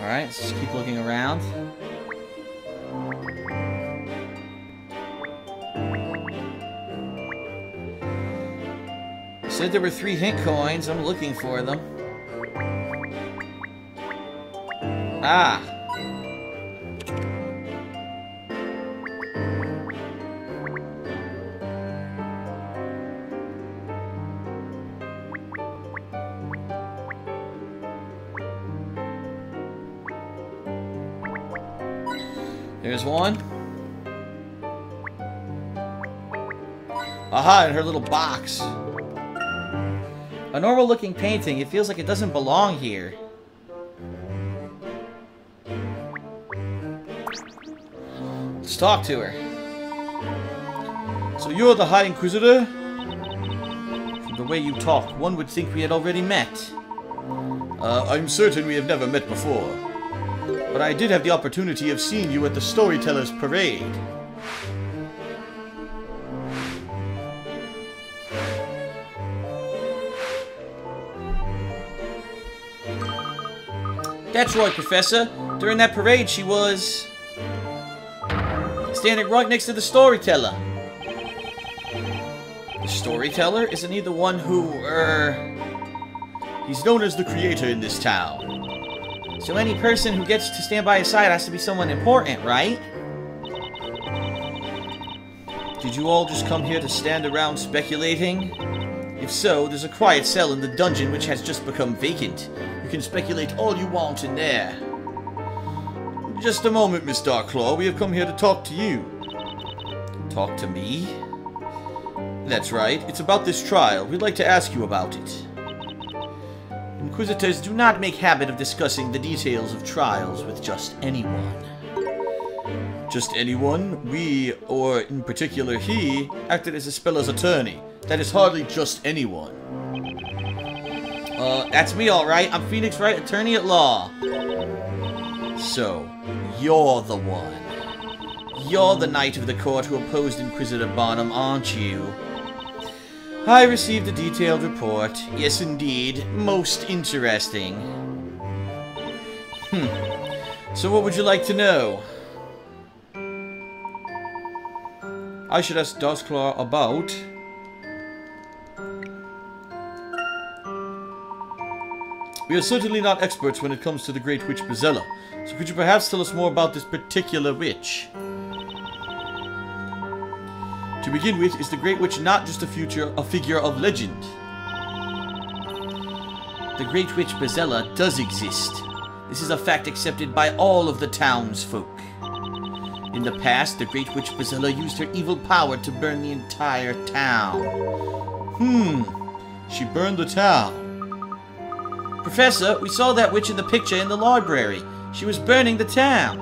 Alright, let's just keep looking around. Said there were 3 hint coins. I'm looking for them. Ah! There's one. Aha, in her little box. A normal looking painting. It feels like it doesn't belong here. Let's talk to her. So you're the High Inquisitor? From the way you talk, one would think we had already met. I'm certain we have never met before. But I did have the opportunity of seeing you at the Storyteller's Parade. That's right, Professor. During that parade, she was standing right next to the Storyteller. The Storyteller? Isn't he the one who, he's known as the creator in this town. So any person who gets to stand by his side has to be someone important, right? Did you all just come here to stand around speculating? If so, there's a quiet cell in the dungeon which has just become vacant. You can speculate all you want in there. Just a moment, Miss Darklaw. We have come here to talk to you. Talk to me? That's right. It's about this trial. We'd like to ask you about it. Inquisitors do not make habit of discussing the details of trials with just anyone. Just anyone? We, or in particular he, acted as Ispella's attorney. That is hardly just anyone. That's me, alright. I'm Phoenix Wright, attorney at law. So, you're the one. You're the knight of the court who opposed Inquisitor Barnum, aren't you? I received a detailed report. Yes, indeed. Most interesting. So what would you like to know? I should ask Darklaw about... We are certainly not experts when it comes to the Great Witch Bezella, so could you perhaps tell us more about this particular witch? To begin with, is the Great Witch not just a figure of legend? The Great Witch Bezella does exist. This is a fact accepted by all of the townsfolk. In the past, the Great Witch Bezella used her evil power to burn the entire town. She burned the town. Professor, we saw that witch in the picture in the library. She was burning the town.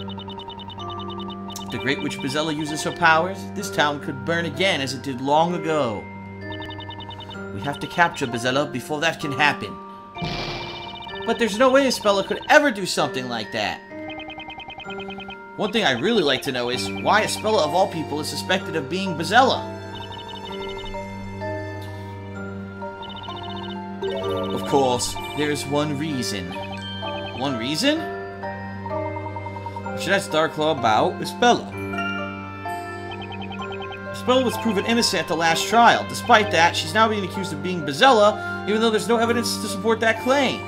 If the Great Witch Bezella uses her powers, this town could burn again as it did long ago. We have to capture Bezella before that can happen. But there's no way Isabella could ever do something like that. One thing I'd really like to know is why Isabella of all people is suspected of being Bezella. Of course, there's one reason. One reason? We should ask Darklaw about Isabella. Isabella was proven innocent at the last trial. Despite that, she's now being accused of being Bezella, even though there's no evidence to support that claim.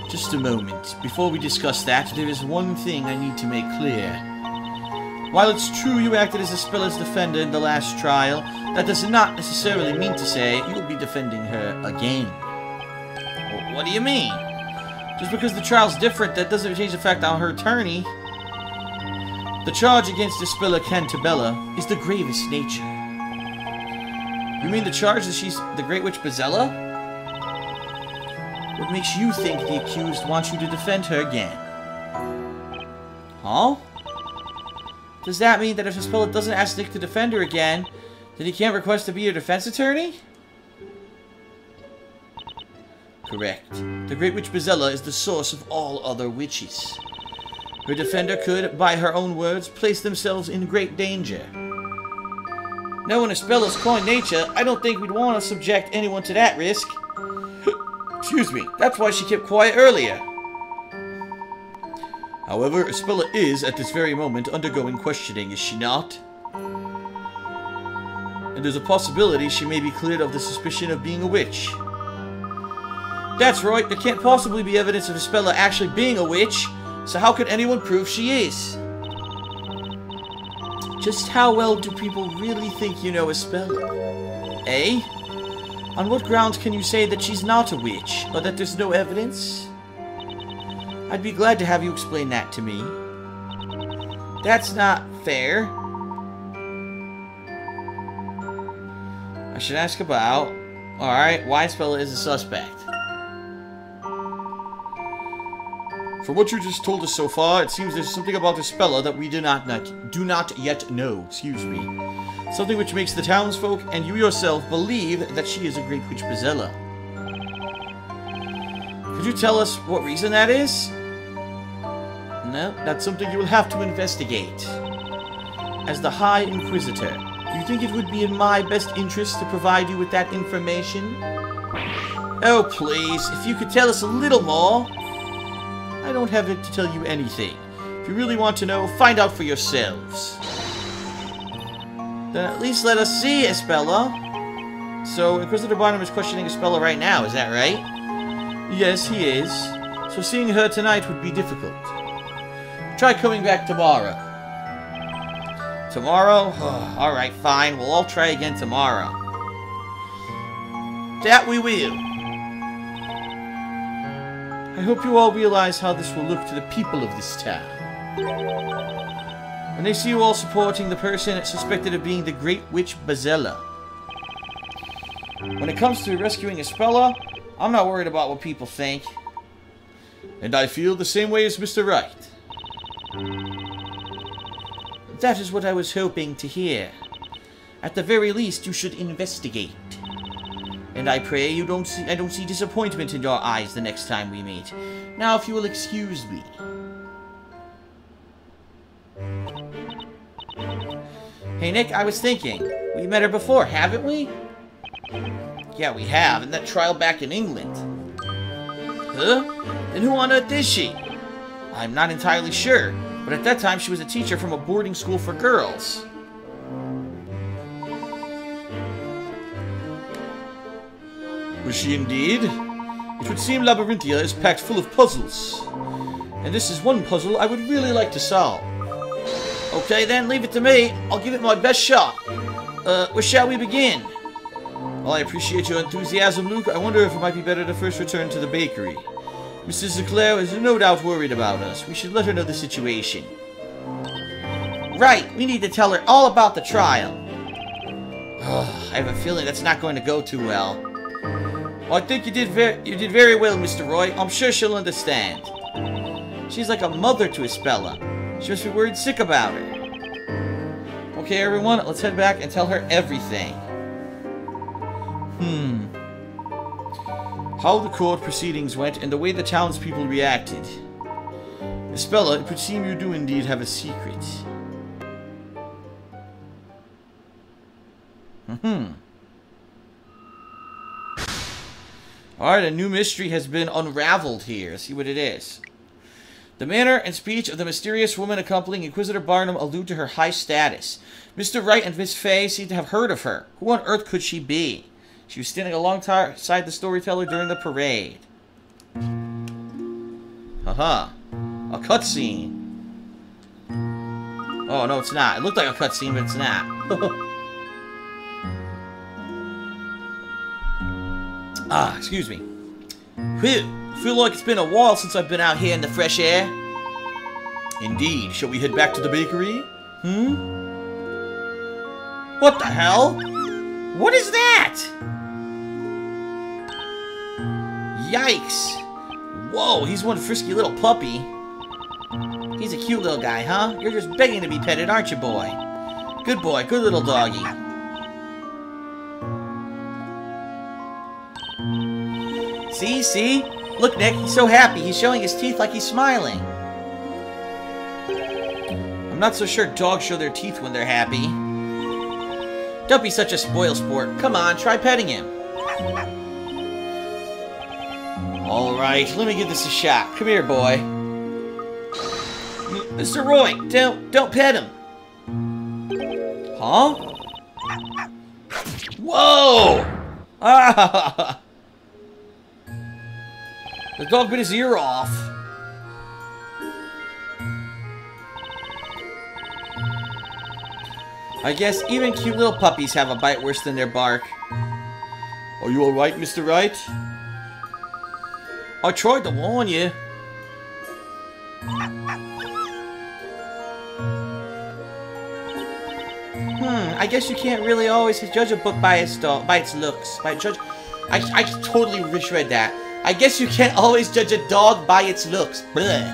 Just a moment. Before we discuss that, there is one thing I need to make clear. While it's true you acted as Ispella's defender in the last trial, that does not necessarily mean to say you'll be defending her again. Well, what do you mean? Just because the trial's different, that doesn't change the fact I'm her attorney. The charge against Ispella Cantabella is the gravest nature. You mean the charge that she's the Great Witch Bezella? What makes you think the accused wants you to defend her again? Huh? Does that mean that if Ispella doesn't ask Nick to defend her again, then he can't request to be your defense attorney? Correct. The Great Witch Bezella is the source of all other witches. Her defender could, by her own words, place themselves in great danger. Knowing Ispella's coin nature, I don't think we'd want to subject anyone to that risk. Excuse me, that's why she kept quiet earlier. However, Espella is, at this very moment, undergoing questioning, is she not? And there's a possibility she may be cleared of the suspicion of being a witch. That's right, there can't possibly be evidence of Espella actually being a witch, so how could anyone prove she is? Just how well do people really think you know Espella? Eh? On what grounds can you say that she's not a witch, or that there's no evidence? I'd be glad to have you explain that to me. That's not fair. I should ask about... Alright, why Espella is a suspect. From what you just told us so far, it seems there's something about Espella that we do not yet know. Excuse me. Something which makes the townsfolk and you yourself believe that she is a great witch Bezella. Could you tell us what reason that is? No, that's something you will have to investigate. As the High Inquisitor, do you think it would be in my best interest to provide you with that information? Oh, please, if you could tell us a little more. I don't have it to tell you anything. If you really want to know, find out for yourselves. Then at least let us see, Espella. So, Inquisitor Barnum is questioning Espella right now, is that right? Yes, he is. So seeing her tonight would be difficult. Try coming back tomorrow. Tomorrow? Oh, alright, fine. We'll all try again tomorrow. That we will. I hope you all realize how this will look to the people of this town. When they see you all supporting the person suspected of being the Great Witch Bezella. When it comes to rescuing Espella, I'm not worried about what people think. And I feel the same way as Mr. Wright. That is what I was hoping to hear. At the very least, you should investigate. And I pray I don't see disappointment in your eyes the next time we meet. Now, if you will excuse me. Hey, Nick, I was thinking. We met her before, haven't we? Yeah, we have. In that trial back in England. Huh? Then who on earth is she? I'm not entirely sure. But at that time, she was a teacher from a boarding school for girls. Was she indeed? It would seem Labyrinthia is packed full of puzzles. And this is one puzzle I would really like to solve. Okay then, leave it to me. I'll give it my best shot. Where shall we begin? Well, I appreciate your enthusiasm, Luke. I wonder if it might be better to first return to the bakery. Mrs. Leclerc is no doubt worried about us. We should let her know the situation. Right, we need to tell her all about the trial. Oh, I have a feeling that's not going to go too well. Well, I think you did very well, Mr. Roy. I'm sure she'll understand. She's like a mother to Espella. She must be worried sick about her. Okay, everyone, let's head back and tell her everything. How the court proceedings went and the way the townspeople reacted. Espella, it would seem you do indeed have a secret. Alright, a new mystery has been unraveled here. Let's see what it is. The manner and speech of the mysterious woman accompanying Inquisitor Barnum allude to her high status. Mr. Wright and Miss Fay seem to have heard of her. Who on earth could she be? She was standing alongside the storyteller during the parade. Haha. A cutscene. Oh, no, it's not. It looked like a cutscene, but it's not. Excuse me. Whew. I feel like it's been a while since I've been out here in the fresh air. Indeed. Shall we head back to the bakery? What the hell? What is that? Yikes. Whoa, he's one frisky little puppy. He's a cute little guy, huh? You're just begging to be petted, aren't you, boy? Good boy, good little doggy. See? Look, Nick, he's so happy. He's showing his teeth like he's smiling. I'm not so sure dogs show their teeth when they're happy. Don't be such a spoil sport. Come on, try petting him. Alright, let me give this a shot. Come here, boy. Mr. Roy, don't pet him. Huh? Whoa! Ah! The dog bit his ear off. I guess even cute little puppies have a bite worse than their bark. Are you alright, Mr. Wright? I tried to warn you. I guess you can't really always judge a book by its looks. I totally misread that. I guess you can't always judge a dog by its looks. Bleh.